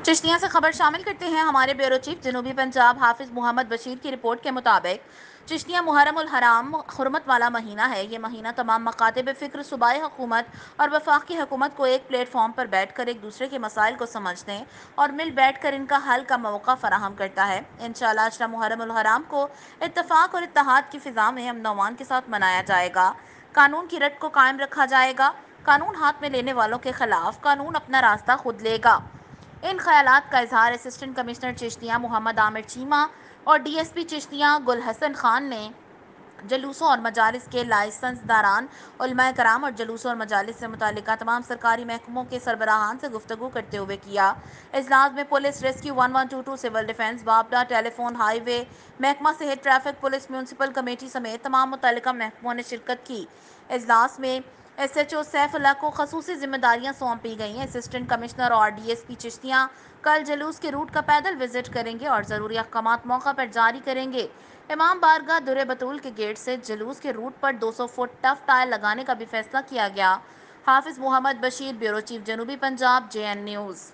چشتیاں سے خبر شامل کرتے ہیں ہمارے بیورو چیف جنوبی پنجاب حافظ محمد بشیر کی رپورٹ کے مطابق چشتیاں محرم الحرام حرمت والا مہینہ ہے۔ یہ مہینہ تمام مکاتب فکر صوبائی حکومت اور وفاقی حکومت کو ایک پلیٹ فارم پر بیٹھ کر ایک دوسرے کے مسائل کو سمجھنے اور مل بیٹھ کر ان کا حل کا موقع فراہم کرتا ہے۔ انشاءاللہ عشرہ محرم الحرام کو اتفاق اور اتحاد کی فضا میں امن و امان کے ساتھ منایا جائے گا۔ قانون کی رٹ کو قائم رکھا جائے گا۔ قانون ہاتھ میں لینے والوں کے خلاف قانون اپنا راستہ خود لے گا۔ ان خیالات کا اظہار اسسٹنٹ کمشنر چشتیاں محمد عامر چیمہ اور ڈی ایس پی چشتیاں گل حسن خان نے جلوسوں اور مجالس کے لائسنس داران، علماء کرام اور جلوسوں اور مجالس سے متعلقہ تمام سرکاری محکموں کے سربراہان سے گفتگو کرتے ہوئے کیا۔ اجلاس میں پولیس، ریسکیو 1122، سول ڈیفنس، وابڈا، ٹیلی فون، ہائی وے محکمہ، صحت، ٹریفک پولیس، میونسپل کمیٹی سمیت تمام متعلقہ محکموں نے شرکت کی۔ اجلاس میں S H O Saif Ullah کو خصوصی ذمہ داریاں سونپی گئیں۔ اسسٹنٹ کمشنر اور ڈی ایس پی چشتیاں کل جلوس کے روٹ کا پیدل وزٹ کریں گے اور ضروری احکامات موقع پر جاری کریں گے۔ امام بارگاہ درِ بتول کے گیٹ سے جلوس کے روٹ پر 200 فٹ ٹف ٹائر لگانے کا بھی فیصلہ کیا گیا۔ حافظ محمد بشیر، بیورو چیف جنوبی پنجاب، جے این نیوز۔